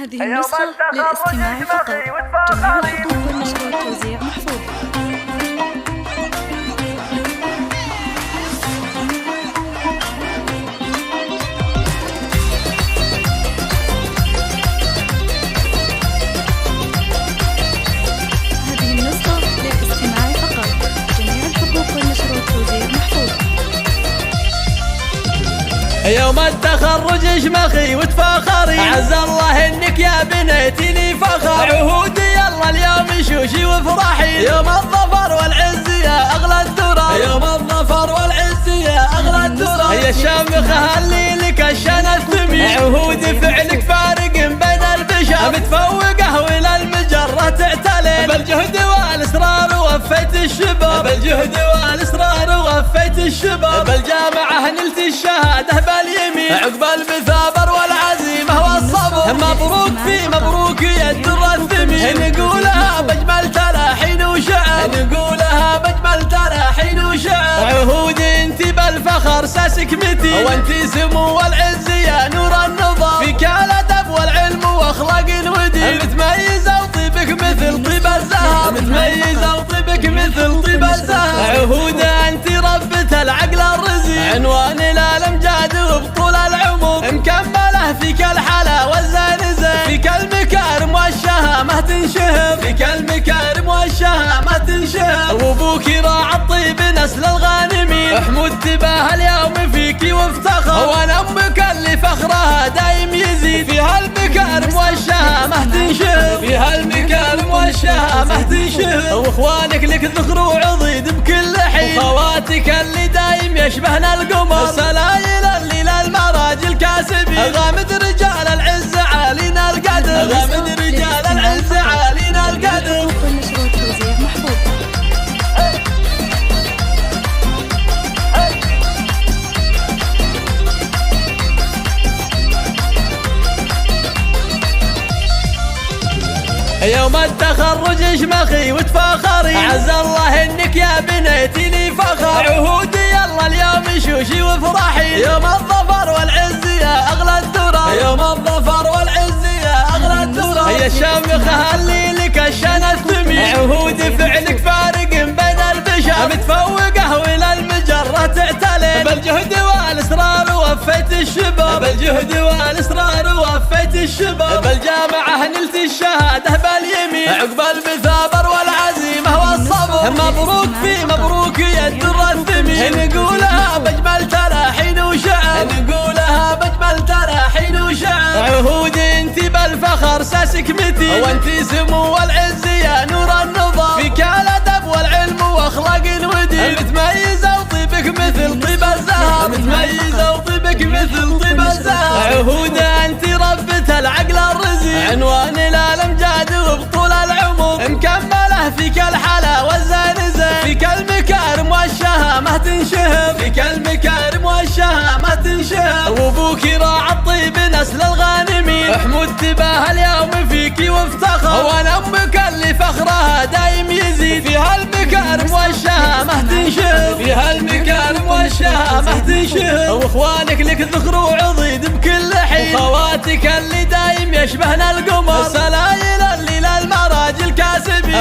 هذه النسخة للاستماع فقط. جميع الحقوق والنشر والتوزيع محفوظ. هذه النسخة للاستماع فقط. جميع الحقوق والنشر والتوزيع محفوظ. يوم التخرج اشمخي وتفاخري، عز الله انك يا بنيتي لي فخر. عهودي يلا اليوم شوشي وافرحي، يوم الظفر والعز يا اغلى الدرر. يوم الظفر والعز يا اغلى الدرر. هي الشامخه اللي لك الشنى الثمين، عهودي فعلك فارق بين البشر. متفوقه والى المجره تعتلي، بالجهد والاصرار وفيت الشباب. بالجهد والاصرار وفيت الشباب. بالجامعه نلت الشهاده باليمين، عقب المثابر والعزيمه والصبر. مبروك في مبروك يا الدر الثمين، نقولها بجمل تلاحين وشعر. نقولها بجمل تلاحين وشعر. عهودي انت بالفخر ساسك متين، وانت سمو والعز يا نور النظام. فيك الادب والعلم واخلاق ودين، متميزه وطيبك مثل طيب الزهر. متميزه وطيبك مثل طيب الزهر. عهوده انت ربة العقل الرزين، عنوان الامجاد وبطول العمر. مكمله فيك الحلا والزين زين، فيك المكارم والشهامه تنشهر. فيك المكارم والشهامه تنشهر. وابوك راعى الطيب نسل الغانمين، حمود تباه اليوم فيك وافتخر. وانا امك اللي فخرها دايم يزيد، فيها المكارم والشهامه تنشهر. فيها المكارم والشهامه تنشهر. واخوانك لك ذخر وعضيد بكل حين، وخواتك اللي دايم يشبهنا القمر. سلايل اللي للمراجل كاسبين، غامد رجال العز عالينا القدر. غامد رجال العز عالينا القدر. والنشر والتوزيع محفوظ. يوم التخرج اشمخي وتفاخري، عز الله انك يا بنيتي لي فخر. عهودي يلا اليوم شوشي وافرحي، يوم الظفر والعز يا اغلى الدرر. يوم الظفر والعز يا اغلى الدرر. هي الشامخه اللي لك الشنى الثمين، عهودي فعلك فارق بين البشر. متفوقه والى المجره تعتلي، بالجهد والاصرار وفيت الشباب. بالجهد والاصرار وفيت الشباب. بالجامعه نلت الشهاده باليمين، عقب المثابر والعزيمه والصبر. مبروك في مبروك يا الدر الثمين، نقولها بجمل تلاحين وشعر. نقولها بجمل تلاحين وشعر. عهودي انت بالفخر ساسك متين، وانت سمو والعز يا نور النظام. فيك الادب والعلم واخلاق ودين، متميزه وطيبك مثل طيب الزهر. متميزه وطيبك مثل طيب الزهر. عهوده انت ربة العقل الرزين، عنوان الامجاد وبطول العمر. مكمله فيك الحلا والزين زين، فيك المكارم والشهامه تنشهر. فيك المكارم والشهامه تنشهر. وابوك راعى الطيب نسل الغانمين، حمود تباه اليوم فيك وافتخر. وانا امك اللي فخرها دايم يزيد، فيها المكارم والشهامه تنشهر. فيها المكارم والشهامه تنشهر. واخوانك لك ذخر وعضيد بكل حين، وخواتك اللي دايم يشبهنا القمر. سلايل اللي للمراجل كاسبين،